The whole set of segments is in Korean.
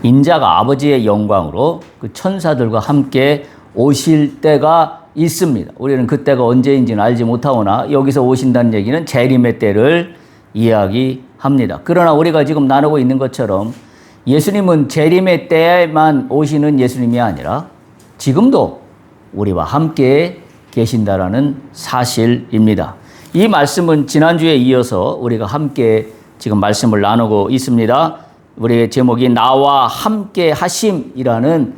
인자가 아버지의 영광으로 그 천사들과 함께 오실 때가 있습니다. 우리는 그 때가 언제인지는 알지 못하오나 여기서 오신다는 얘기는 재림의 때를 이야기합니다. 그러나 우리가 지금 나누고 있는 것처럼 예수님은 재림의 때에만 오시는 예수님이 아니라 지금도 우리와 함께 계신다라는 사실입니다. 이 말씀은 지난주에 이어서 우리가 함께 지금 말씀을 나누고 있습니다. 우리의 제목이 나와 함께 하심이라는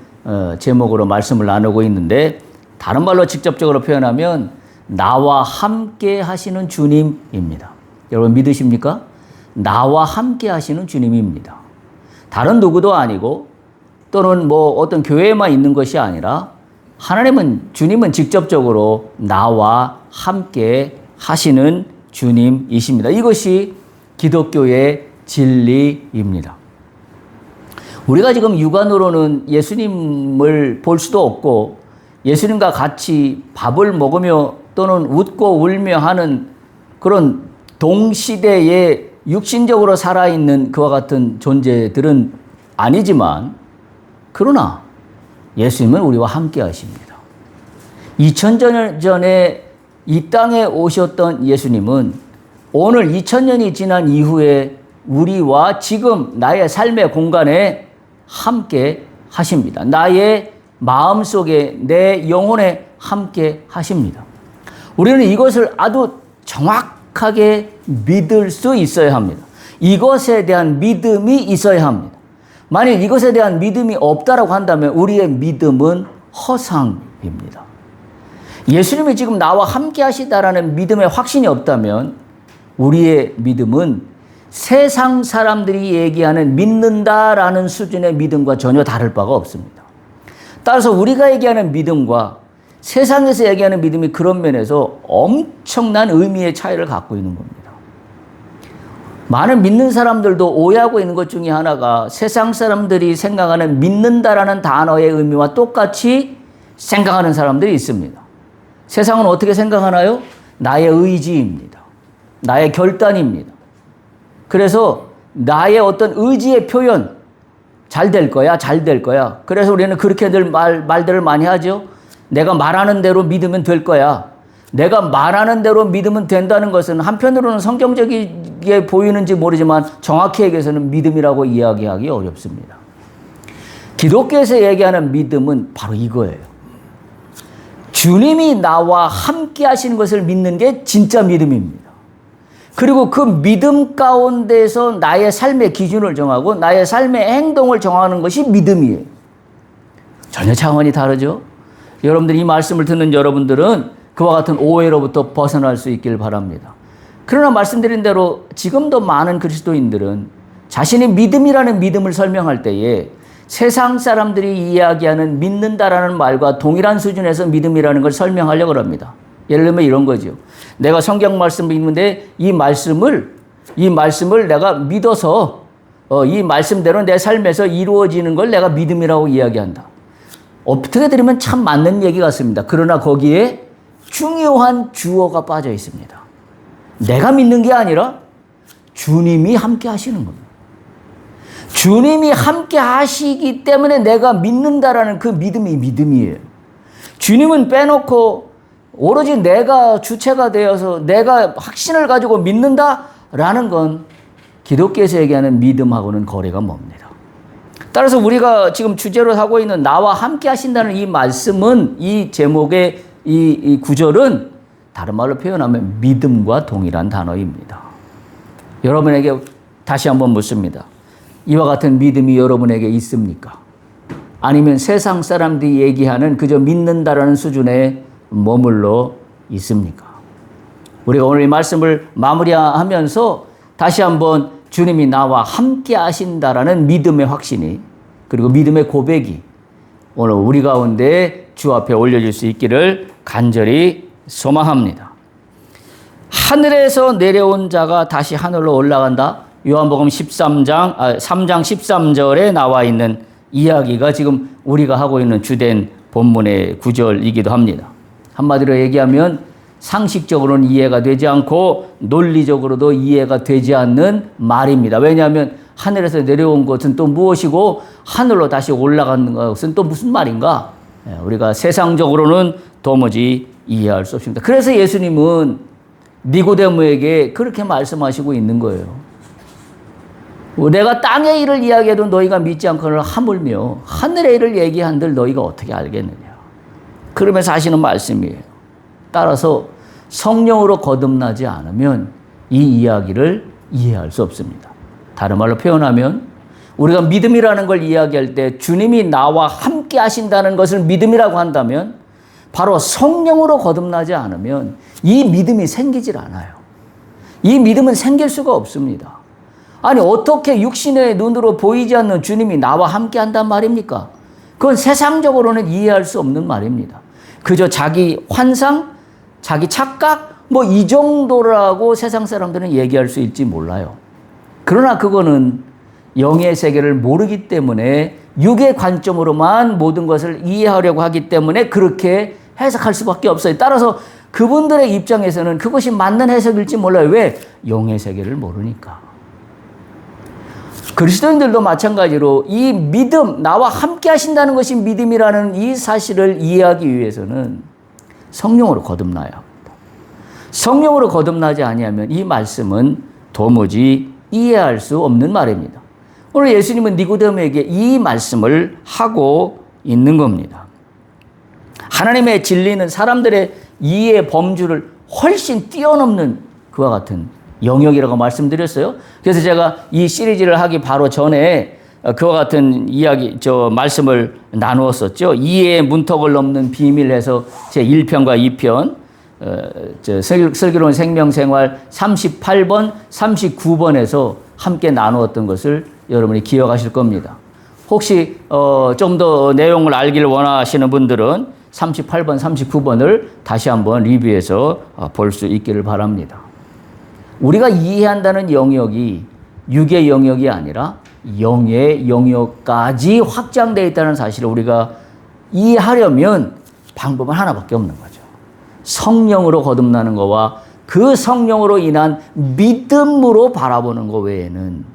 제목으로 말씀을 나누고 있는데, 다른 말로 직접적으로 표현하면 나와 함께 하시는 주님입니다. 여러분 믿으십니까? 나와 함께 하시는 주님입니다. 다른 누구도 아니고 또는 어떤 교회에만 있는 것이 아니라 주님은 직접적으로 나와 함께 하시는 주님이십니다. 이것이 기독교의 진리입니다. 우리가 지금 육안으로는 예수님을 볼 수도 없고 예수님과 같이 밥을 먹으며 또는 웃고 울며 하는 그런 동시대에 육신적으로 살아있는 그와 같은 존재들은 아니지만, 그러나 예수님은 우리와 함께 하십니다. 2000년 전에 이 땅에 오셨던 예수님은 오늘 2000년이 지난 이후에 우리와 지금 나의 삶의 공간에 함께 하십니다. 나의 마음속에, 내 영혼에 함께 하십니다. 우리는 이것을 아주 정확하게 믿을 수 있어야 합니다. 이것에 대한 믿음이 있어야 합니다. 만일 이것에 대한 믿음이 없다라고 한다면 우리의 믿음은 허상입니다. 예수님이 지금 나와 함께 하시다라는 믿음의 확신이 없다면 우리의 믿음은 세상 사람들이 얘기하는 믿는다라는 수준의 믿음과 전혀 다를 바가 없습니다. 따라서 우리가 얘기하는 믿음과 세상에서 얘기하는 믿음이 그런 면에서 엄청난 의미의 차이를 갖고 있는 겁니다. 많은 믿는 사람들도 오해하고 있는 것 중에 하나가 세상 사람들이 생각하는 믿는다라는 단어의 의미와 똑같이 생각하는 사람들이 있습니다. 세상은 어떻게 생각하나요? 나의 의지입니다. 나의 결단입니다. 그래서 나의 어떤 의지의 표현, 잘 될 거야, 잘 될 거야. 그래서 우리는 그렇게들 말들을 많이 하죠. 내가 말하는 대로 믿으면 될 거야. 내가 말하는 대로 믿으면 된다는 것은 한편으로는 성경적이게 보이는지 모르지만 정확히 얘기해서는 믿음이라고 이야기하기 어렵습니다. 기독교에서 얘기하는 믿음은 바로 이거예요. 주님이 나와 함께 하시는 것을 믿는 게 진짜 믿음입니다. 그리고 그 믿음 가운데서 나의 삶의 기준을 정하고 나의 삶의 행동을 정하는 것이 믿음이에요. 전혀 차원이 다르죠. 여러분들이 이 말씀을 듣는 여러분들은 그와 같은 오해로부터 벗어날 수 있길 바랍니다. 그러나 말씀드린 대로 지금도 많은 그리스도인들은 자신의 믿음이라는 믿음을 설명할 때에 세상 사람들이 이야기하는 믿는다라는 말과 동일한 수준에서 믿음이라는 걸 설명하려고 합니다. 예를 들면 이런 거죠. 내가 성경 말씀을 읽는데 이 말씀을 내가 믿어서 이 말씀대로 내 삶에서 이루어지는 걸 내가 믿음이라고 이야기한다. 어떻게 들으면 참 맞는 얘기 같습니다. 그러나 거기에 중요한 주어가 빠져 있습니다. 내가 믿는 게 아니라 주님이 함께 하시는 겁니다. 주님이 함께 하시기 때문에 내가 믿는다라는 그 믿음이 믿음이에요. 주님은 빼놓고 오로지 내가 주체가 되어서 내가 확신을 가지고 믿는다라는 건 기독교에서 얘기하는 믿음하고는 거리가 멉니다. 따라서 우리가 지금 주제로 하고 있는 나와 함께 하신다는 이 말씀은, 이 제목의 이 구절은 다른 말로 표현하면 믿음과 동일한 단어입니다. 여러분에게 다시 한번 묻습니다. 이와 같은 믿음이 여러분에게 있습니까? 아니면 세상 사람들이 얘기하는 그저 믿는다라는 수준에 머물러 있습니까? 우리가 오늘 이 말씀을 마무리하면서 다시 한번 주님이 나와 함께 하신다라는 믿음의 확신이, 그리고 믿음의 고백이 오늘 우리 가운데 주 앞에 올려질 수 있기를 간절히 소망합니다. 하늘에서 내려온 자가 다시 하늘로 올라간다. 요한복음 3장 13절에 나와 있는 이야기가 지금 우리가 하고 있는 주된 본문의 구절이기도 합니다. 한마디로 얘기하면 상식적으로는 이해가 되지 않고 논리적으로도 이해가 되지 않는 말입니다. 왜냐하면 하늘에서 내려온 것은 또 무엇이고 하늘로 다시 올라가는 것은 또 무슨 말인가? 우리가 세상적으로는 도무지 이해할 수 없습니다. 그래서 예수님은 니고데모에게 그렇게 말씀하시고 있는 거예요. 내가 땅의 일을 이야기해도 너희가 믿지 않거늘 하물며 하늘의 일을 얘기한들 너희가 어떻게 알겠느냐. 그러면서 하시는 말씀이에요. 따라서 성령으로 거듭나지 않으면 이 이야기를 이해할 수 없습니다. 다른 말로 표현하면 우리가 믿음이라는 걸 이야기할 때 주님이 나와 함께 하신다는 것을 믿음이라고 한다면 바로 성령으로 거듭나지 않으면 이 믿음이 생기질 않아요. 이 믿음은 생길 수가 없습니다. 아니 어떻게 육신의 눈으로 보이지 않는 주님이 나와 함께 한단 말입니까? 그건 세상적으로는 이해할 수 없는 말입니다. 그저 자기 환상, 자기 착각 뭐 이 정도라고 세상 사람들은 얘기할 수 있지 몰라요. 그러나 그거는 영의 세계를 모르기 때문에 육의 관점으로만 모든 것을 이해하려고 하기 때문에 그렇게 해석할 수밖에 없어요. 따라서 그분들의 입장에서는 그것이 맞는 해석일지 몰라요. 왜? 영의 세계를 모르니까. 그리스도인들도 마찬가지로 이 믿음, 나와 함께 하신다는 것이 믿음이라는 이 사실을 이해하기 위해서는 성령으로 거듭나야 합니다. 성령으로 거듭나지 아니하면 이 말씀은 도무지 이해할 수 없는 말입니다. 오늘 예수님은 니고데모에게 이 말씀을 하고 있는 겁니다. 하나님의 진리는 사람들의 이해 범주를 훨씬 뛰어넘는 그와 같은 영역이라고 말씀드렸어요. 그래서 제가 이 시리즈를 하기 바로 전에 그와 같은 이야기, 말씀을 나누었었죠. 이해의 문턱을 넘는 비밀 해서 제 1편과 2편, 슬기로운 생명생활 38번, 39번에서 함께 나누었던 것을 여러분이 기억하실 겁니다. 혹시 좀 더 내용을 알기를 원하시는 분들은 38번, 39번을 다시 한번 리뷰해서 볼 수 있기를 바랍니다. 우리가 이해한다는 영역이 육의 영역이 아니라 영의 영역까지 확장되어 있다는 사실을 우리가 이해하려면 방법은 하나밖에 없는 거죠. 성령으로 거듭나는 것과 그 성령으로 인한 믿음으로 바라보는 것 외에는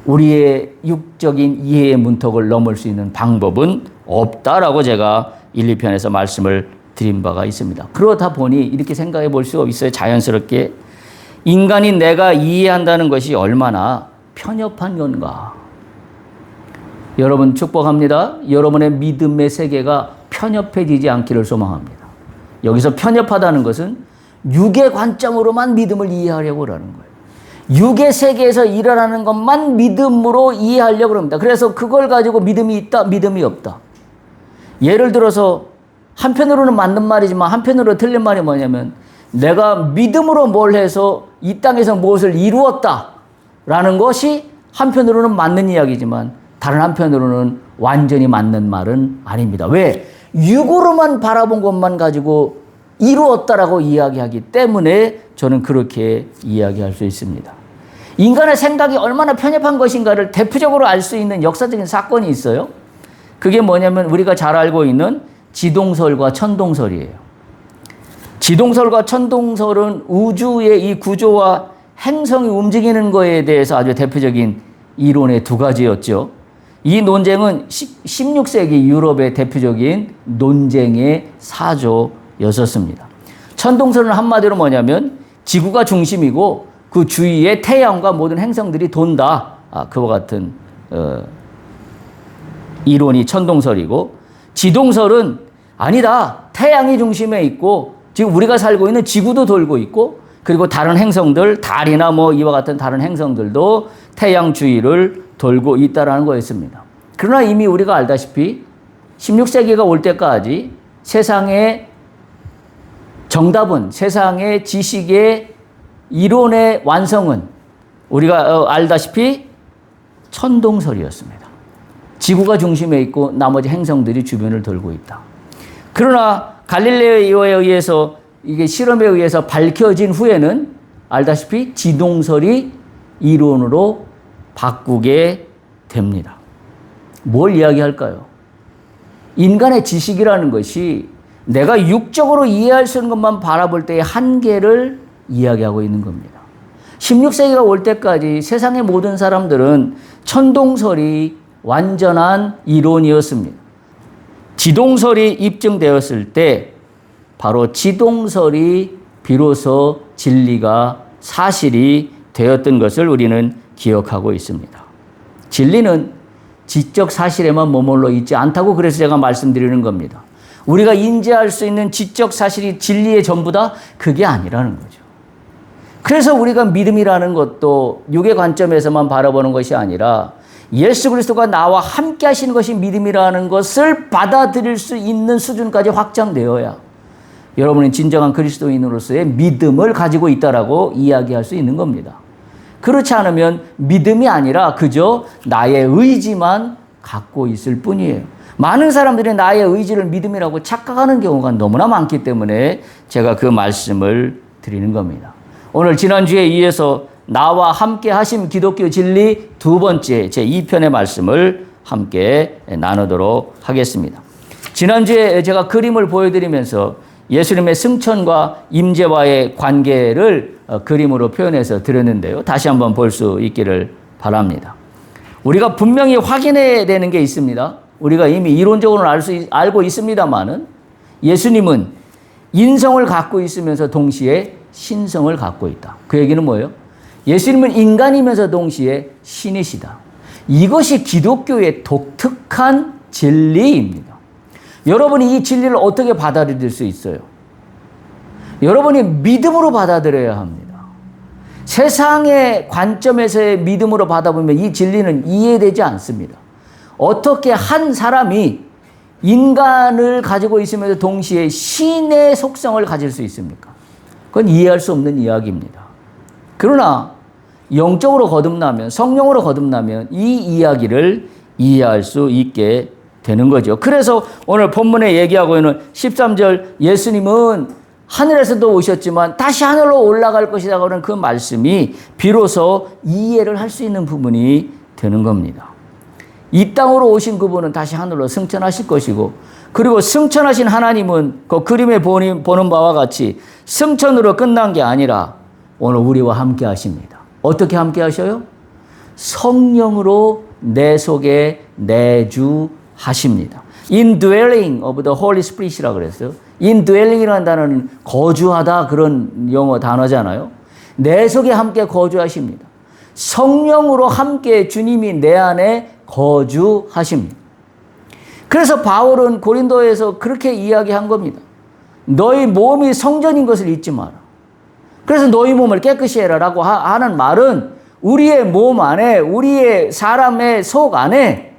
우리의 육적인 이해의 문턱을 넘을 수 있는 방법은 없다라고 제가 1, 2편에서 말씀을 드린 바가 있습니다. 그러다 보니 이렇게 생각해 볼 수가 있어요. 자연스럽게. 인간이 내가 이해한다는 것이 얼마나 편협한 건가. 여러분 축복합니다. 여러분의 믿음의 세계가 편협해지지 않기를 소망합니다. 여기서 편협하다는 것은 육의 관점으로만 믿음을 이해하려고 하는 거예요. 육의 세계에서 일어나는 것만 믿음으로 이해하려고 합니다. 그래서 그걸 가지고 믿음이 있다, 믿음이 없다. 예를 들어서 한편으로는 맞는 말이지만 한편으로 틀린 말이 뭐냐면 내가 믿음으로 뭘 해서 이 땅에서 무엇을 이루었다라는 것이 한편으로는 맞는 이야기지만 다른 한편으로는 완전히 맞는 말은 아닙니다. 왜? 육으로만 바라본 것만 가지고 이루었다라고 이야기하기 때문에 저는 그렇게 이야기할 수 있습니다. 인간의 생각이 얼마나 편협한 것인가를 대표적으로 알 수 있는 역사적인 사건이 있어요. 그게 뭐냐면 우리가 잘 알고 있는 지동설과 천동설이에요. 지동설과 천동설은 우주의 이 구조와 행성이 움직이는 것에 대해서 아주 대표적인 이론의 두 가지였죠. 이 논쟁은 16세기 유럽의 대표적인 논쟁의 사조였었습니다. 천동설은 한마디로 뭐냐면 지구가 중심이고 그 주위에 태양과 모든 행성들이 돈다. 그와 같은 이론이 천동설이고, 지동설은 아니다. 태양이 중심에 있고 지금 우리가 살고 있는 지구도 돌고 있고 그리고 다른 행성들, 달이나 뭐 이와 같은 다른 행성들도 태양 주위를 돌고 있다라는 거였습니다. 그러나 이미 우리가 알다시피 16세기가 올 때까지 세상의 정답은, 세상의 지식의 이론의 완성은 우리가 알다시피 천동설이었습니다. 지구가 중심에 있고 나머지 행성들이 주변을 돌고 있다. 그러나 갈릴레오에 의해서 이게 실험에 의해서 밝혀진 후에는 알다시피 지동설이 이론으로 바꾸게 됩니다. 뭘 이야기할까요? 인간의 지식이라는 것이 내가 육적으로 이해할 수 있는 것만 바라볼 때의 한계를 이야기하고 있는 겁니다. 16세기가 올 때까지 세상의 모든 사람들은 천동설이 완전한 이론이었습니다. 지동설이 입증되었을 때 바로 지동설이 비로소 진리가 사실이 되었던 것을 우리는 기억하고 있습니다. 진리는 지적 사실에만 머물러 있지 않다고 그래서 제가 말씀드리는 겁니다. 우리가 인지할 수 있는 지적 사실이 진리의 전부다? 그게 아니라는 거죠. 그래서 우리가 믿음이라는 것도 육의 관점에서만 바라보는 것이 아니라 예수 그리스도가 나와 함께 하시는 것이 믿음이라는 것을 받아들일 수 있는 수준까지 확장되어야 여러분이 진정한 그리스도인으로서의 믿음을 가지고 있다라고 이야기할 수 있는 겁니다. 그렇지 않으면 믿음이 아니라 그저 나의 의지만 갖고 있을 뿐이에요. 많은 사람들이 나의 의지를 믿음이라고 착각하는 경우가 너무나 많기 때문에 제가 그 말씀을 드리는 겁니다. 오늘 지난주에 이어서 나와 함께 하심 기독교 진리 두 번째 제 2편의 말씀을 함께 나누도록 하겠습니다. 지난주에 제가 그림을 보여드리면서 예수님의 승천과 임재와의 관계를 그림으로 표현해서 드렸는데요. 다시 한번 볼 수 있기를 바랍니다. 우리가 분명히 확인해야 되는 게 있습니다. 우리가 이미 이론적으로는 알고 있습니다만은 예수님은 인성을 갖고 있으면서 동시에 신성을 갖고 있다. 그 얘기는 뭐예요? 예수님은 인간이면서 동시에 신이시다. 이것이 기독교의 독특한 진리입니다. 여러분이 이 진리를 어떻게 받아들일 수 있어요? 여러분이 믿음으로 받아들여야 합니다. 세상의 관점에서의 믿음으로 받아보면 이 진리는 이해되지 않습니다. 어떻게 한 사람이 인간을 가지고 있으면서 동시에 신의 속성을 가질 수 있습니까? 그건 이해할 수 없는 이야기입니다. 그러나 영적으로 거듭나면, 성령으로 거듭나면 이 이야기를 이해할 수 있게 되는 거죠. 그래서 오늘 본문에 얘기하고 있는 13절 예수님은 하늘에서도 오셨지만 다시 하늘로 올라갈 것이라고 하는 그 말씀이 비로소 이해를 할 수 있는 부분이 되는 겁니다. 이 땅으로 오신 그분은 다시 하늘로 승천하실 것이고, 그리고 승천하신 하나님은 그 그림에 보는 바와 같이 승천으로 끝난 게 아니라 오늘 우리와 함께 하십니다. 어떻게 함께 하셔요? 성령으로 내 속에 내주하십니다. Indwelling of the Holy Spirit이라고 그랬어요. Indwelling이라는 단어는 거주하다 그런 영어 단어잖아요. 내 속에 함께 거주하십니다. 성령으로 함께 주님이 내 안에 거주하십니다. 그래서 바울은 고린도에서 그렇게 이야기한 겁니다. 너희 몸이 성전인 것을 잊지 마라. 그래서 너희 몸을 깨끗이 해라 라고 하는 말은 우리의 몸 안에, 우리의 사람의 속 안에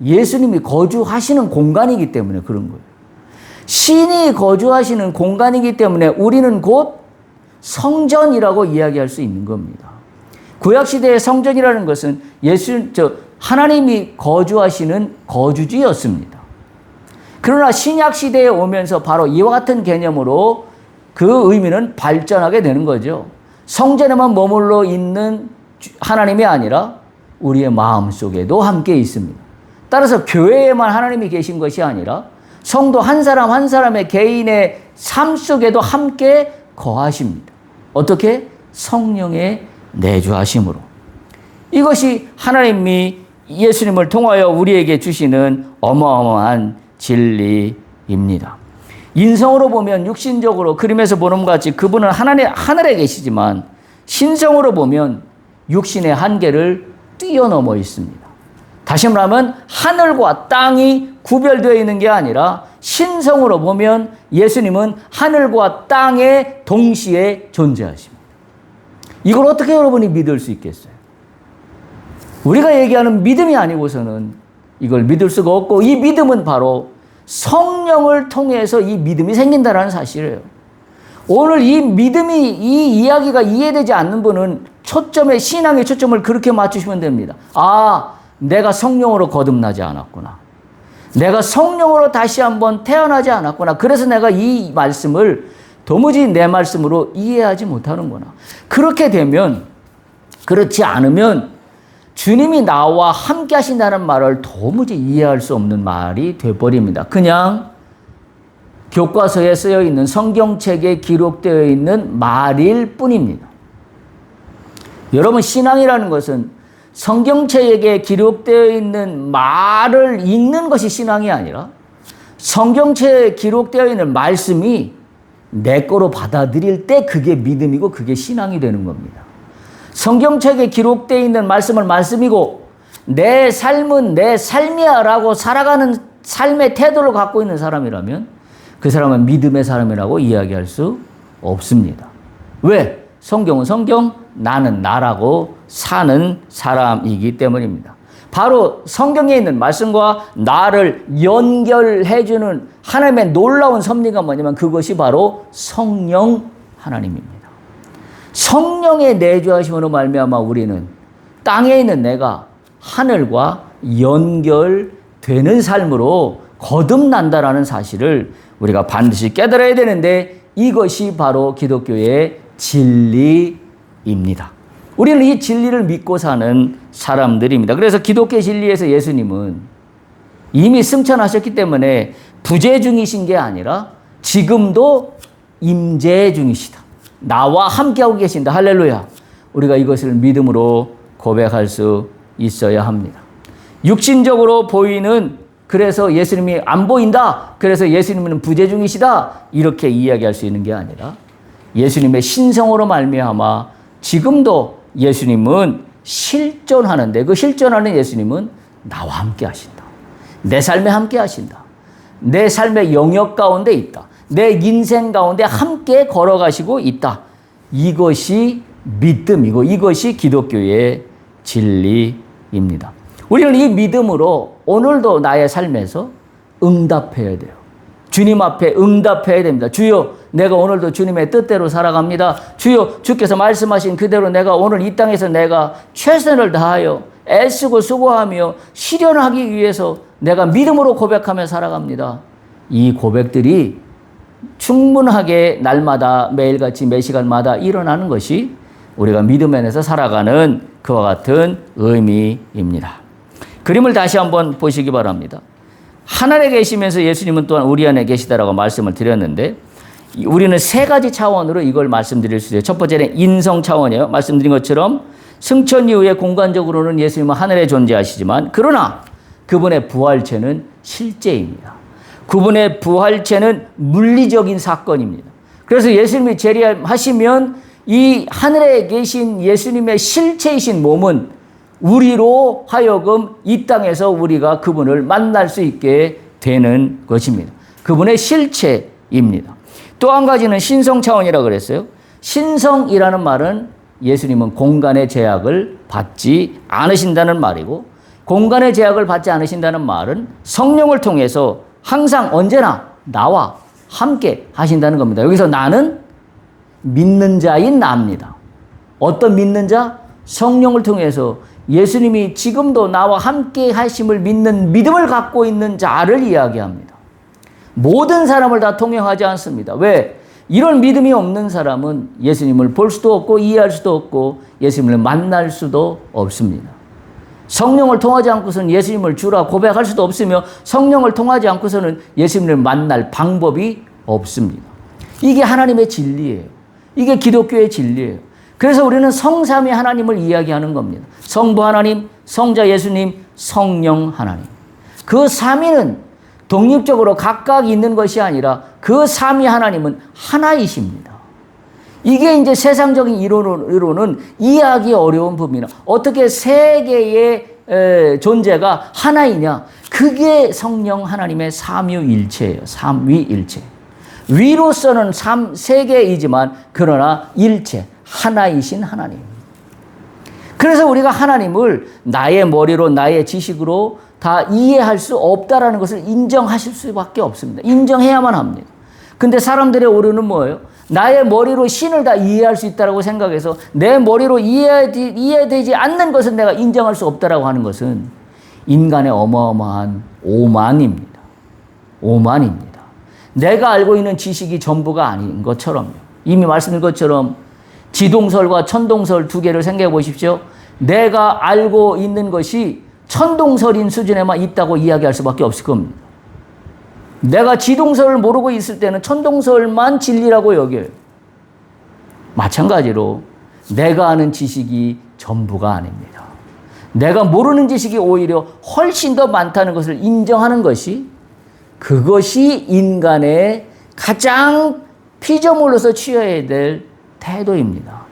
예수님이 거주하시는 공간이기 때문에 그런 거예요. 신이 거주하시는 공간이기 때문에 우리는 곧 성전이라고 이야기할 수 있는 겁니다. 구약시대의 성전이라는 것은 하나님이 거주하시는 거주지였습니다. 그러나 신약시대에 오면서 바로 이와 같은 개념으로 그 의미는 발전하게 되는 거죠. 성전에만 머물러 있는 하나님이 아니라 우리의 마음속에도 함께 있습니다. 따라서 교회에만 하나님이 계신 것이 아니라 성도 한 사람 한 사람의 개인의 삶 속에도 함께 거하십니다. 어떻게? 성령의 내주하심으로. 이것이 하나님이 예수님을 통하여 우리에게 주시는 어마어마한 진리입니다. 인성으로 보면 육신적으로 그림에서 보는 것 같이 그분은 하늘에 계시지만 신성으로 보면 육신의 한계를 뛰어넘어 있습니다. 다시 말하면 하늘과 땅이 구별되어 있는 게 아니라 신성으로 보면 예수님은 하늘과 땅에 동시에 존재하십니다. 이걸 어떻게 여러분이 믿을 수 있겠어요? 우리가 얘기하는 믿음이 아니고서는 이걸 믿을 수가 없고, 이 믿음은 바로 성령을 통해서 이 믿음이 생긴다는 사실이에요. 오늘 이 믿음이, 이 이야기가 이해되지 않는 분은 신앙의 초점을 그렇게 맞추시면 됩니다. 내가 성령으로 거듭나지 않았구나. 내가 성령으로 다시 한번 태어나지 않았구나. 그래서 내가 이 말씀을 도무지 내 말씀으로 이해하지 못하는구나. 그렇게 되면, 그렇지 않으면 주님이 나와 함께 하신다는 말을 도무지 이해할 수 없는 말이 되어버립니다. 그냥 교과서에 쓰여 있는 성경책에 기록되어 있는 말일 뿐입니다. 여러분, 신앙이라는 것은 성경책에 기록되어 있는 말을 읽는 것이 신앙이 아니라 성경책에 기록되어 있는 말씀이 내 거로 받아들일 때 그게 믿음이고 그게 신앙이 되는 겁니다. 성경책에 기록되어 있는 말씀을 말씀이고 내 삶은 내 삶이야 라고 살아가는 삶의 태도를 갖고 있는 사람이라면 그 사람은 믿음의 사람이라고 이야기할 수 없습니다. 왜? 성경은 성경, 나는 나라고 사는 사람이기 때문입니다. 바로 성경에 있는 말씀과 나를 연결해주는 하나님의 놀라운 섭리가 뭐냐면 그것이 바로 성령 하나님입니다. 성령의 내주하심으로 말미암아 우리는 땅에 있는 내가 하늘과 연결되는 삶으로 거듭난다라는 사실을 우리가 반드시 깨달아야 되는데 이것이 바로 기독교의 진리입니다. 우리는 이 진리를 믿고 사는 사람들입니다. 그래서 기독교의 진리에서 예수님은 이미 승천하셨기 때문에 부재 중이신 게 아니라 지금도 임재 중이시다. 나와 함께하고 계신다. 할렐루야. 우리가 이것을 믿음으로 고백할 수 있어야 합니다. 육신적으로 보이는, 그래서 예수님이 안 보인다, 그래서 예수님은 부재 중이시다, 이렇게 이야기할 수 있는 게 아니라 예수님의 신성으로 말미암아 지금도 예수님은 실존하는데 그 실존하는 예수님은 나와 함께 하신다. 내 삶에 함께 하신다. 내 삶의 영역 가운데 있다. 내 인생 가운데 함께 걸어가시고 있다. 이것이 믿음이고 이것이 기독교의 진리입니다. 우리는 이 믿음으로 오늘도 나의 삶에서 응답해야 돼요. 주님 앞에 응답해야 됩니다. 주여, 내가 오늘도 주님의 뜻대로 살아갑니다. 주여, 주께서 말씀하신 그대로 내가 오늘 이 땅에서 내가 최선을 다하여 애쓰고 수고하며 실현하기 위해서 내가 믿음으로 고백하며 살아갑니다. 이 고백들이 충분하게 날마다 매일같이 매 시간마다 일어나는 것이 우리가 믿음 안에서 살아가는 그와 같은 의미입니다. 그림을 다시 한번 보시기 바랍니다. 하늘에 계시면서 예수님은 또한 우리 안에 계시다라고 말씀을 드렸는데 우리는 세 가지 차원으로 이걸 말씀드릴 수 있어요. 첫 번째는 인성 차원이에요. 말씀드린 것처럼 승천 이후에 공간적으로는 예수님은 하늘에 존재하시지만 그러나 그분의 부활체는 실제입니다. 그분의 부활체는 물리적인 사건입니다. 그래서 예수님이 재림하시면 이 하늘에 계신 예수님의 실체이신 몸은 우리로 하여금 이 땅에서 우리가 그분을 만날 수 있게 되는 것입니다. 그분의 실체입니다. 또 한 가지는 신성 차원이라고 그랬어요. 신성이라는 말은 예수님은 공간의 제약을 받지 않으신다는 말이고 공간의 제약을 받지 않으신다는 말은 성령을 통해서 항상 언제나 나와 함께 하신다는 겁니다. 여기서 나는 믿는 자인 나입니다. 어떤 믿는 자? 성령을 통해서 예수님이 지금도 나와 함께 하심을 믿는 믿음을 갖고 있는 자를 이야기합니다. 모든 사람을 다 통용하지 않습니다. 왜? 이런 믿음이 없는 사람은 예수님을 볼 수도 없고 이해할 수도 없고 예수님을 만날 수도 없습니다. 성령을 통하지 않고서는 예수님을 주라 고백할 수도 없으며 성령을 통하지 않고서는 예수님을 만날 방법이 없습니다. 이게 하나님의 진리예요. 이게 기독교의 진리예요. 그래서 우리는 성삼위 하나님을 이야기하는 겁니다. 성부 하나님, 성자 예수님, 성령 하나님. 그 삼위는 독립적으로 각각 있는 것이 아니라 그 삼위 하나님은 하나이십니다. 이게 이제 세상적인 이론은 이해하기 어려운 부분이나 어떻게 세 개의 존재가 하나이냐. 그게 성령 하나님의 삼위일체예요. 삼위일체. 위로서는 세 개이지만 그러나 일체. 하나이신 하나님. 그래서 우리가 하나님을 나의 머리로 나의 지식으로 다 이해할 수 없다라는 것을 인정하실 수밖에 없습니다. 인정해야만 합니다. 근데 사람들의 오류는 뭐예요? 나의 머리로 신을 다 이해할 수 있다고 생각해서 내 머리로 이해되지 않는 것은 내가 인정할 수 없다라고 하는 것은 인간의 어마어마한 오만입니다. 오만입니다. 내가 알고 있는 지식이 전부가 아닌 것처럼요. 이미 말씀드린 것처럼 지동설과 천동설 두 개를 생각해 보십시오. 내가 알고 있는 것이 천동설인 수준에만 있다고 이야기할 수밖에 없을 겁니다. 내가 지동설을 모르고 있을 때는 천동설만 진리라고 여겨요. 마찬가지로 내가 아는 지식이 전부가 아닙니다. 내가 모르는 지식이 오히려 훨씬 더 많다는 것을 인정하는 것이, 그것이 인간의 가장 피조물로서 취해야 될 태도입니다.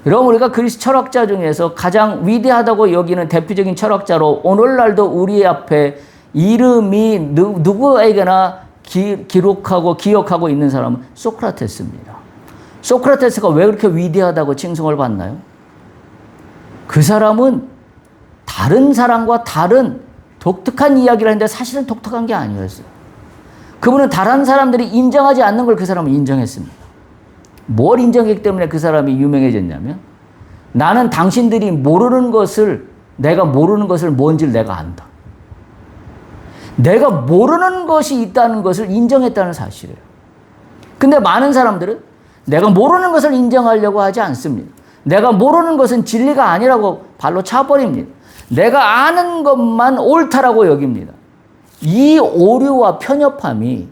여러분, 우리가 그리스 철학자 중에서 가장 위대하다고 여기는 대표적인 철학자로 오늘날도 우리 앞에 이름이 누구에게나 기록하고 기억하고 있는 사람은 소크라테스입니다. 소크라테스가 왜 그렇게 위대하다고 칭송을 받나요? 그 사람은 다른 사람과 다른 독특한 이야기를 했는데 사실은 독특한 게 아니었어요. 그분은 다른 사람들이 인정하지 않는 걸 그 사람은 인정했습니다. 뭘 인정했기 때문에 그 사람이 유명해졌냐면, 나는 당신들이 모르는 것을, 내가 모르는 것을 뭔지를 내가 안다. 내가 모르는 것이 있다는 것을 인정했다는 사실이에요. 근데 많은 사람들은 내가 모르는 것을 인정하려고 하지 않습니다. 내가 모르는 것은 진리가 아니라고 발로 차버립니다. 내가 아는 것만 옳다라고 여깁니다. 이 오류와 편협함이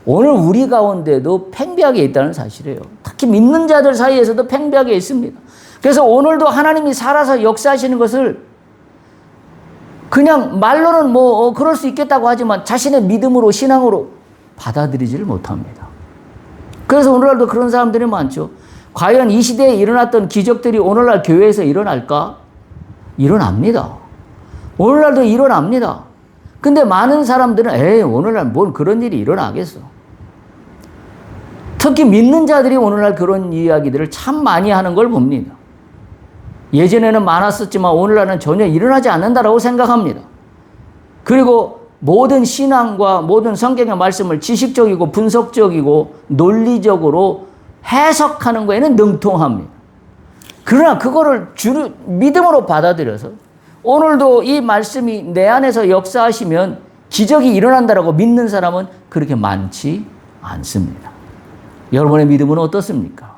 오늘 우리 가운데도 팽배하게 있다는 사실이에요. 특히 믿는 자들 사이에서도 팽배하게 있습니다. 그래서 오늘도 하나님이 살아서 역사하시는 것을 그냥 말로는 그럴 수 있겠다고 하지만 자신의 믿음으로, 신앙으로 받아들이지를 못합니다. 그래서 오늘날도 그런 사람들이 많죠. 과연 이 시대에 일어났던 기적들이 오늘날 교회에서 일어날까? 일어납니다. 오늘날도 일어납니다. 근데 많은 사람들은 오늘날 뭔 그런 일이 일어나겠어. 특히 믿는 자들이 오늘날 그런 이야기들을 참 많이 하는 걸 봅니다. 예전에는 많았었지만 오늘날은 전혀 일어나지 않는다라고 생각합니다. 그리고 모든 신앙과 모든 성경의 말씀을 지식적이고 분석적이고 논리적으로 해석하는 거에는 능통합니다. 그러나 그거를 믿음으로 받아들여서 오늘도 이 말씀이 내 안에서 역사하시면 기적이 일어난다라고 믿는 사람은 그렇게 많지 않습니다. 여러분의 믿음은 어떻습니까?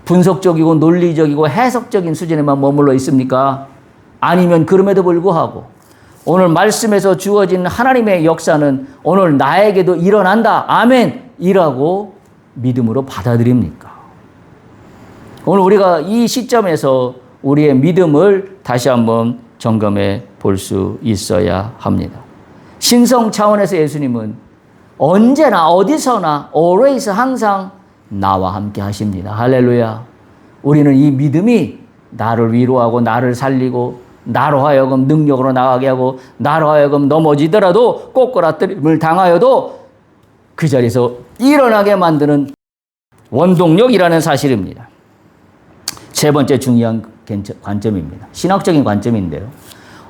분석적이고 논리적이고 해석적인 수준에만 머물러 있습니까? 아니면 그럼에도 불구하고 오늘 말씀에서 주어진 하나님의 역사는 오늘 나에게도 일어난다. 아멘. 이라고 믿음으로 받아들입니까? 오늘 우리가 이 시점에서 우리의 믿음을 다시 한번 점검해 볼 수 있어야 합니다. 신성 차원에서 예수님은 언제나 어디서나 always 항상 나와 함께 하십니다. 할렐루야. 우리는 이 믿음이 나를 위로하고 나를 살리고 나로 하여금 능력으로 나가게 하고 나로 하여금 넘어지더라도 꼬꾸라뜨림을 당하여도 그 자리에서 일어나게 만드는 원동력이라는 사실입니다. 세 번째 중요한 관점입니다. 신학적인 관점인데요.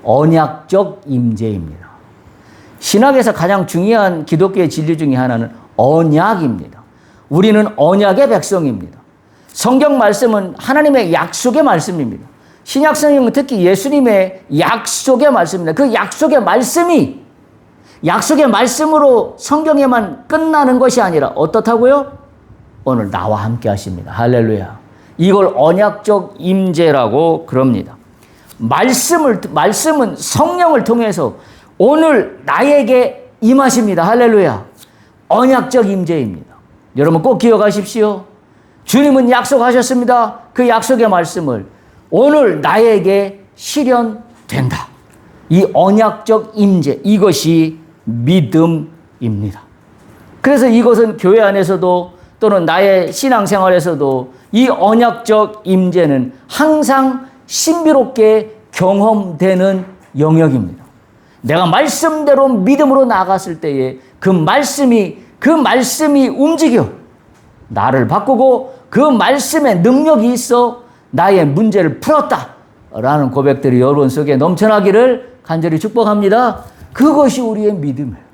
언약적 임재입니다. 신학에서 가장 중요한 기독교의 진리 중에 하나는 언약입니다. 우리는 언약의 백성입니다. 성경 말씀은 하나님의 약속의 말씀입니다. 신약 성경은 특히 예수님의 약속의 말씀입니다. 그 약속의 말씀이 약속의 말씀으로 성경에만 끝나는 것이 아니라 어떻다고요? 오늘 나와 함께 하십니다. 할렐루야. 이걸 언약적 임재라고 그럽니다. 말씀은 성령을 통해서 오늘 나에게 임하십니다. 할렐루야. 언약적 임재입니다. 여러분 꼭 기억하십시오. 주님은 약속하셨습니다. 그 약속의 말씀을 오늘 나에게 실현된다. 이 언약적 임재, 이것이 믿음입니다. 그래서 이것은 교회 안에서도 또는 나의 신앙생활에서도 이 언약적 임재는 항상 신비롭게 경험되는 영역입니다. 내가 말씀대로 믿음으로 나갔을 때에 그 말씀이 움직여 나를 바꾸고 그 말씀에 능력이 있어 나의 문제를 풀었다라는 고백들이 여러분 속에 넘쳐나기를 간절히 축복합니다. 그것이 우리의 믿음이에요.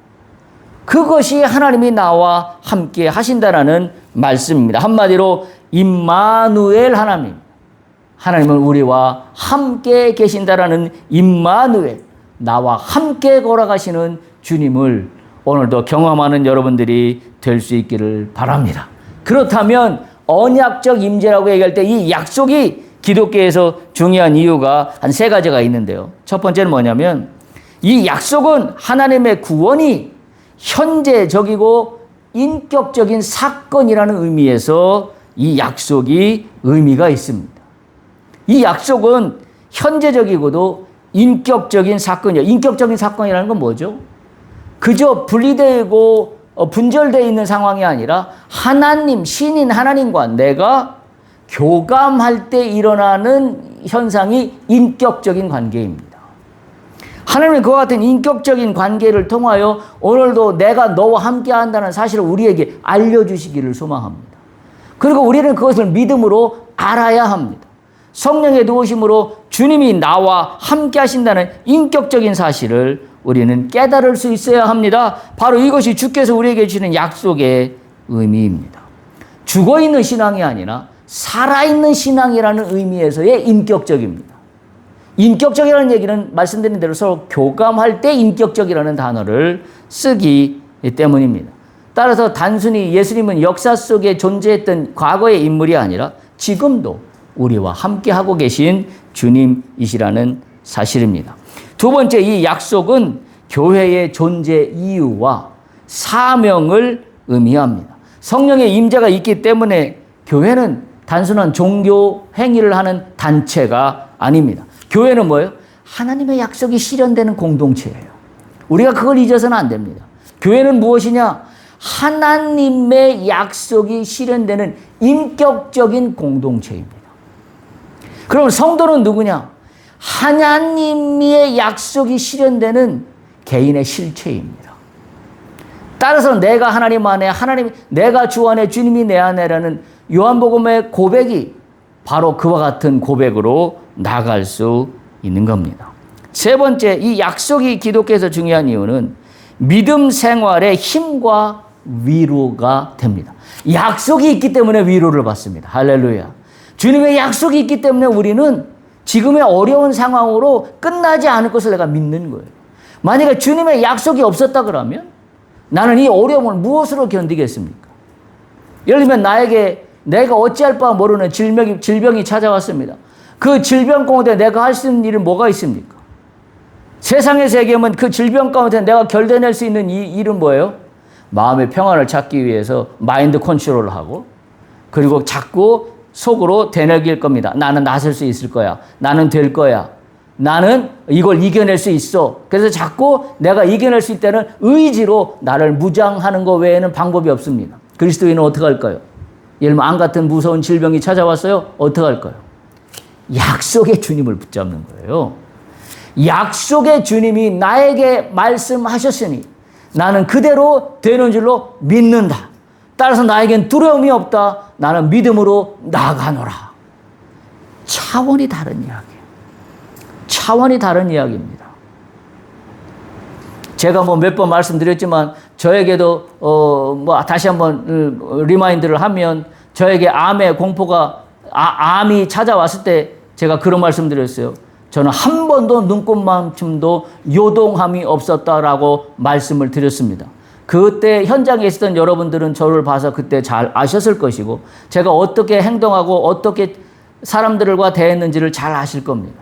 그것이 하나님이 나와 함께 하신다라는 말씀입니다. 한마디로 임마누엘 하나님. 하나님은 우리와 함께 계신다라는 임마누엘. 나와 함께 걸어가시는 주님을 오늘도 경험하는 여러분들이 될 수 있기를 바랍니다. 그렇다면 언약적 임재라고 얘기할 때 이 약속이 기독교에서 중요한 이유가 한 세 가지가 있는데요. 첫 번째는 뭐냐면 이 약속은 하나님의 구원이 현재적이고 인격적인 사건이라는 의미에서 이 약속이 의미가 있습니다. 이 약속은 현재적이고도 인격적인 사건이에요. 인격적인 사건이라는 건 뭐죠? 그저 분리되고 분절되어 있는 상황이 아니라 하나님, 신인 하나님과 내가 교감할 때 일어나는 현상이 인격적인 관계입니다. 하나님은 그와 같은 인격적인 관계를 통하여 오늘도 내가 너와 함께 한다는 사실을 우리에게 알려주시기를 소망합니다. 그리고 우리는 그것을 믿음으로 알아야 합니다. 성령의 도우심으로 주님이 나와 함께 하신다는 인격적인 사실을 우리는 깨달을 수 있어야 합니다. 바로 이것이 주께서 우리에게 주시는 약속의 의미입니다. 죽어있는 신앙이 아니라 살아있는 신앙이라는 의미에서의 인격적입니다. 인격적이라는 얘기는 말씀드린 대로 서로 교감할 때 인격적이라는 단어를 쓰기 때문입니다. 따라서 단순히 예수님은 역사 속에 존재했던 과거의 인물이 아니라 지금도 우리와 함께하고 계신 주님이시라는 사실입니다. 두 번째, 이 약속은 교회의 존재 이유와 사명을 의미합니다. 성령의 임재가 있기 때문에 교회는 단순한 종교 행위를 하는 단체가 아닙니다. 교회는 뭐예요? 하나님의 약속이 실현되는 공동체예요. 우리가 그걸 잊어서는 안 됩니다. 교회는 무엇이냐? 하나님의 약속이 실현되는 인격적인 공동체입니다. 그럼 성도는 누구냐? 하나님의 약속이 실현되는 개인의 실체입니다. 따라서 내가 하나님 안에, 내가 주 안에, 주님이 내 안에라는 요한복음의 고백이 바로 그와 같은 고백으로 나갈 수 있는 겁니다. 세 번째, 이 약속이 기독교에서 중요한 이유는 믿음 생활의 힘과 위로가 됩니다. 약속이 있기 때문에 위로를 받습니다. 할렐루야. 주님의 약속이 있기 때문에 우리는 지금의 어려운 상황으로 끝나지 않을 것을 내가 믿는 거예요. 만약에 주님의 약속이 없었다 그러면 나는 이 어려움을 무엇으로 견디겠습니까? 예를 들면 나에게 내가 어찌할 바 모르는 질병이 찾아왔습니다. 그 질병 가운데 내가 할 수 있는 일은 뭐가 있습니까? 세상에서 얘기하면 그 질병 가운데 내가 결대낼 수 있는 이 일은 뭐예요? 마음의 평안을 찾기 위해서 마인드 컨트롤을 하고, 그리고 자꾸 속으로 되뇌길 겁니다. 나는 나설 수 있을 거야. 나는 될 거야. 나는 이걸 이겨낼 수 있어. 그래서 자꾸 내가 이겨낼 수 있다는 의지로 나를 무장하는 것 외에는 방법이 없습니다. 그리스도인은 어떻게 할까요? 예를 들면 암 같은 무서운 질병이 찾아왔어요. 어떻게 할까요? 약속의 주님을 붙잡는 거예요. 약속의 주님이 나에게 말씀하셨으니 나는 그대로 되는 줄로 믿는다. 따라서 나에겐 두려움이 없다. 나는 믿음으로 나아가노라. 차원이 다른 이야기예요. 차원이 다른 이야기입니다. 제가 몇 번 말씀드렸지만 저에게도 다시 한번 리마인드를 하면 저에게 암의 공포가 암이 찾아왔을 때 제가 그런 말씀 드렸어요. 저는 한 번도 눈꽃만큼도 요동함이 없었다라고 말씀을 드렸습니다. 그때 현장에 있었던 여러분들은 저를 봐서 그때 잘 아셨을 것이고 제가 어떻게 행동하고 어떻게 사람들과 대했는지를 잘 아실 겁니다.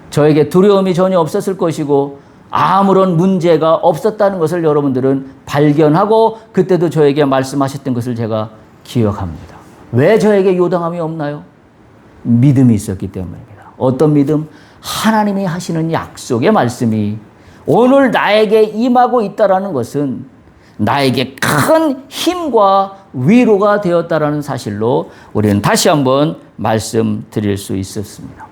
저에게 두려움이 전혀 없었을 것이고 아무런 문제가 없었다는 것을 여러분들은 발견하고 그때도 저에게 말씀하셨던 것을 제가 기억합니다. 왜 저에게 요동함이 없나요? 믿음이 있었기 때문입니다. 어떤 믿음? 하나님이 하시는 약속의 말씀이 오늘 나에게 임하고 있다는 것은 나에게 큰 힘과 위로가 되었다는 사실로 우리는 다시 한번 말씀드릴 수 있었습니다.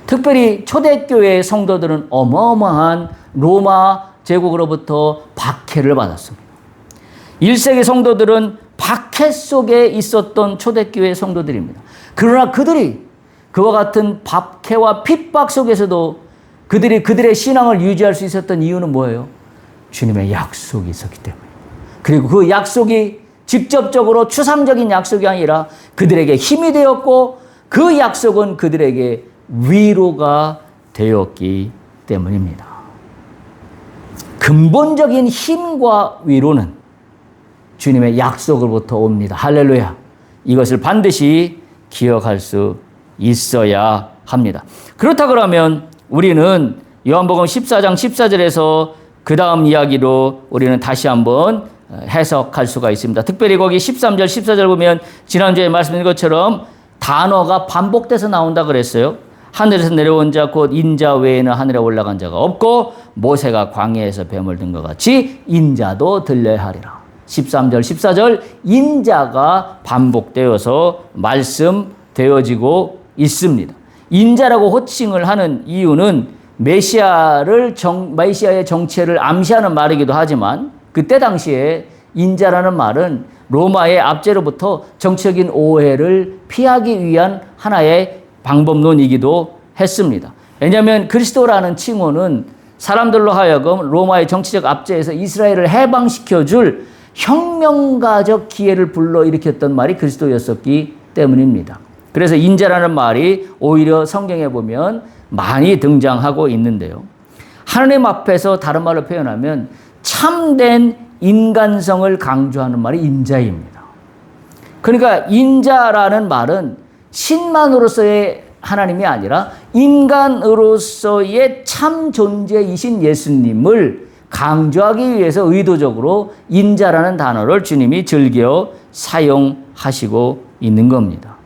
특별히 초대교회의 성도들은 어마어마한 로마 제국으로부터 박해를 받았습니다. 1세기 성도들은 박해 속에 있었던 초대교회 성도들입니다. 그러나 그들이 그와 같은 박해와 핍박 속에서도 그들의 신앙을 유지할 수 있었던 이유는 뭐예요? 주님의 약속이 있었기 때문에. 그리고 그 약속이 직접적으로 추상적인 약속이 아니라 그들에게 힘이 되었고 그 약속은 그들에게 위로가 되었기 때문입니다. 근본적인 힘과 위로는 주님의 약속으로부터 옵니다. 할렐루야. 이것을 반드시 기억할 수 있어야 합니다. 그렇다 그러면 우리는 요한복음 14장 14절에서 그 다음 이야기로 우리는 다시 한번 해석할 수가 있습니다. 특별히 거기 13절, 14절 보면 지난주에 말씀드린 것처럼 단어가 반복돼서 나온다 그랬어요. 하늘에서 내려온 자 곧 인자 외에는 하늘에 올라간 자가 없고 모세가 광야에서 뱀을 든 것 같이 인자도 들려야 하리라. 13절, 14절 인자가 반복되어서 말씀되어지고 있습니다. 인자라고 호칭을 하는 이유는 메시아의 정체를 암시하는 말이기도 하지만 그때 당시에 인자라는 말은 로마의 압제로부터 정치적인 오해를 피하기 위한 하나의 방법론이기도 했습니다. 왜냐하면 그리스도라는 칭호는 사람들로 하여금 로마의 정치적 압제에서 이스라엘을 해방시켜줄 혁명가적 기회를 불러일으켰던 말이 그리스도였었기 때문입니다. 그래서 인자라는 말이 오히려 성경에 보면 많이 등장하고 있는데요. 하나님 앞에서 다른 말로 표현하면 참된 인간성을 강조하는 말이 인자입니다. 그러니까 인자라는 말은 신만으로서의 하나님이 아니라 인간으로서의 참 존재이신 예수님을 강조하기 위해서 의도적으로 인자라는 단어를 주님이 즐겨 사용하시고 있는 겁니다.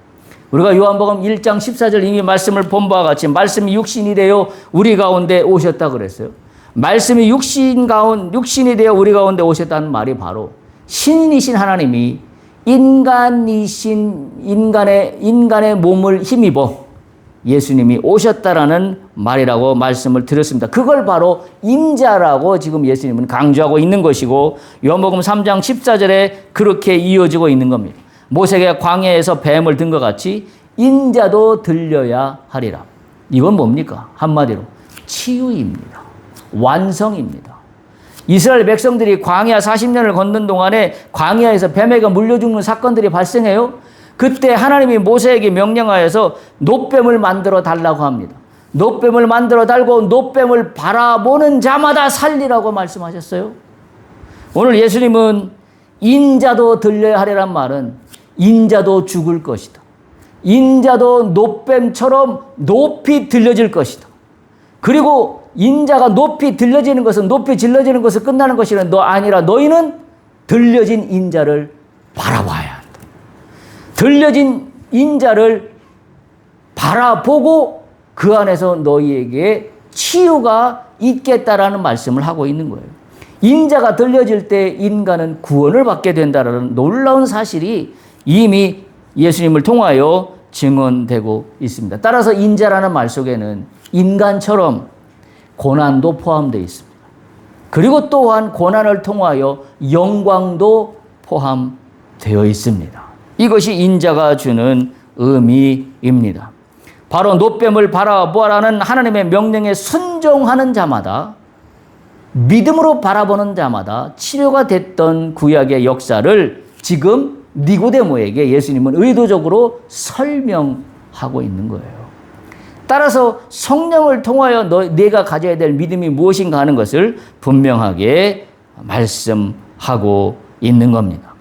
우리가 요한복음 1장 14절 이미 말씀을 본 바와 같이 말씀이 육신이 되어 우리 가운데 오셨다 그랬어요. 말씀이 육신이 되어 우리 가운데 오셨다는 말이 바로 신이신 하나님이 인간의 몸을 힘입어 예수님이 오셨다라는 말이라고 말씀을 드렸습니다. 그걸 바로 인자라고 지금 예수님은 강조하고 있는 것이고 요한복음 3장 14절에 그렇게 이어지고 있는 겁니다. 모세가 광야에서 뱀을 든 것 같이 인자도 들려야 하리라. 이건 뭡니까? 한마디로 치유입니다. 완성입니다. 이스라엘 백성들이 광야 40년을 걷는 동안에 광야에서 뱀에게 물려 죽는 사건들이 발생해요. 그때 하나님이 모세에게 명령하여서 놋뱀을 만들어 달라고 합니다. 놋뱀을 만들어 달고 놋뱀을 바라보는 자마다 살리라고 말씀하셨어요. 오늘 예수님은 인자도 들려야 하리란 말은 인자도 죽을 것이다. 인자도 놋뱀처럼 높이 들려질 것이다. 그리고 인자가 높이 들려지는 것은 높이 질러지는 것은 끝나는 것이 아니라 너희는 들려진 인자를 바라봐야 한다. 들려진 인자를 바라보고 그 안에서 너희에게 치유가 있겠다라는 말씀을 하고 있는 거예요. 인자가 들려질 때 인간은 구원을 받게 된다는 놀라운 사실이 이미 예수님을 통하여 증언되고 있습니다. 따라서 인자라는 말 속에는 인간처럼 고난도 포함되어 있습니다. 그리고 또한 고난을 통하여 영광도 포함되어 있습니다. 이것이 인자가 주는 의미입니다. 바로 놋뱀을 바라보라는 하나님의 명령에 순종하는 자마다 믿음으로 바라보는 자마다 치료가 됐던 구약의 역사를 지금 니고데모에게 예수님은 의도적으로 설명하고 있는 거예요. 따라서 성령을 통하여 내가 가져야 될 믿음이 무엇인가 하는 것을 분명하게 말씀하고 있는 겁니다.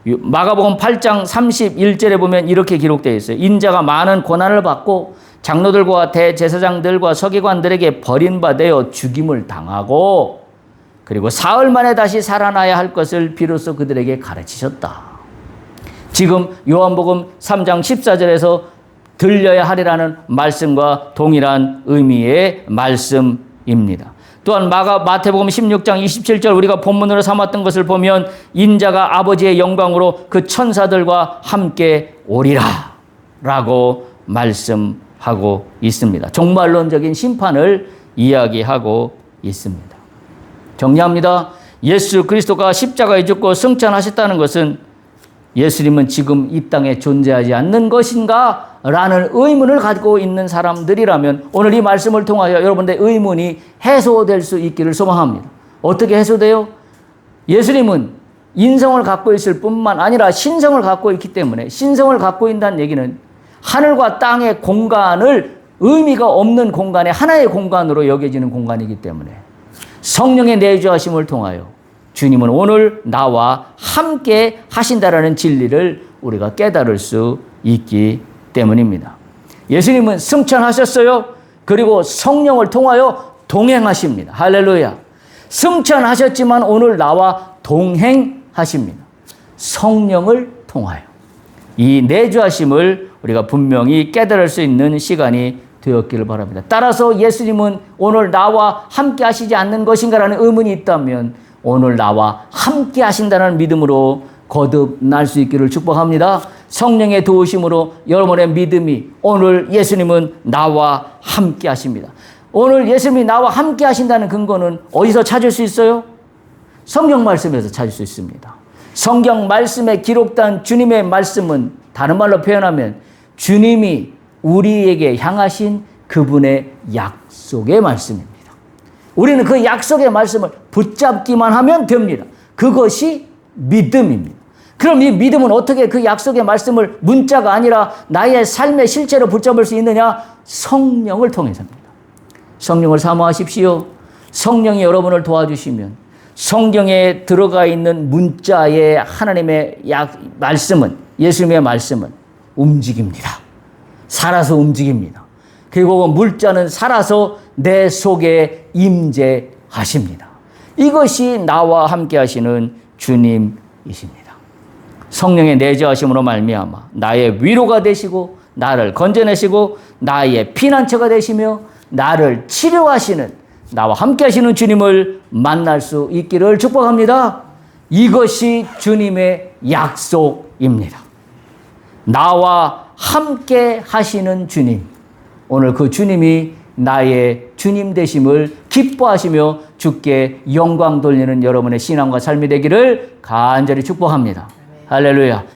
마가복음 8장 31절에 보면 이렇게 기록되어 있어요. 인자가 많은 고난을 받고 장로들과 대제사장들과 서기관들에게 버림받아 죽임을 당하고 그리고 사흘 만에 다시 살아나야 할 것을 비로소 그들에게 가르치셨다. 지금 요한복음 3장 14절에서 들려야 하리라는 말씀과 동일한 의미의 말씀입니다. 또한 마태복음 16장 27절 우리가 본문으로 삼았던 것을 보면 인자가 아버지의 영광으로 그 천사들과 함께 오리라 라고 말씀하고 있습니다. 종말론적인 심판을 이야기하고 있습니다. 정리합니다. 예수 그리스도가 십자가에 죽고 승천하셨다는 것은 예수님은 지금 이 땅에 존재하지 않는 것인가? 라는 의문을 가지고 있는 사람들이라면 오늘 이 말씀을 통하여 여러분들의 의문이 해소될 수 있기를 소망합니다. 어떻게 해소돼요? 예수님은 인성을 갖고 있을 뿐만 아니라 신성을 갖고 있기 때문에 신성을 갖고 있다는 얘기는 하늘과 땅의 공간을 의미가 없는 공간의 하나의 공간으로 여겨지는 공간이기 때문에 성령의 내주하심을 통하여 주님은 오늘 나와 함께 하신다라는 진리를 우리가 깨달을 수 있기 때문입니다. 예수님은 승천하셨어요. 그리고 성령을 통하여 동행하십니다. 할렐루야. 승천하셨지만 오늘 나와 동행하십니다. 성령을 통하여. 이 내주하심을 우리가 분명히 깨달을 수 있는 시간이 되었기를 바랍니다. 따라서 예수님은 오늘 나와 함께 하시지 않는 것인가라는 의문이 있다면 오늘 나와 함께 하신다는 믿음으로 거듭날 수 있기를 축복합니다. 성령의 도우심으로 여러분의 믿음이 오늘 예수님은 나와 함께 하십니다. 오늘 예수님이 나와 함께 하신다는 근거는 어디서 찾을 수 있어요? 성경 말씀에서 찾을 수 있습니다. 성경 말씀에 기록된 주님의 말씀은 다른 말로 표현하면 주님이 우리에게 향하신 그분의 약속의 말씀입니다. 우리는 그 약속의 말씀을 붙잡기만 하면 됩니다. 그것이 믿음입니다. 그럼 이 믿음은 어떻게 그 약속의 말씀을 문자가 아니라 나의 삶의 실체로 붙잡을 수 있느냐? 성령을 통해서입니다. 성령을 사모하십시오. 성령이 여러분을 도와주시면 성경에 들어가 있는 문자의 하나님의 말씀은, 예수님의 말씀은 움직입니다. 살아서 움직입니다. 그리고 물자는 살아서 내 속에 임재하십니다. 이것이 나와 함께 하시는 주님이십니다. 성령의 내주하심으로 말미암아 나의 위로가 되시고 나를 건져내시고 나의 피난처가 되시며 나를 치료하시는, 나와 함께 하시는 주님을 만날 수 있기를 축복합니다. 이것이 주님의 약속입니다. 나와 함께 하시는 주님. 오늘 그 주님이 나의 주님 되심을 기뻐하시며 주께 영광 돌리는 여러분의 신앙과 삶이 되기를 간절히 축복합니다. 할렐루야.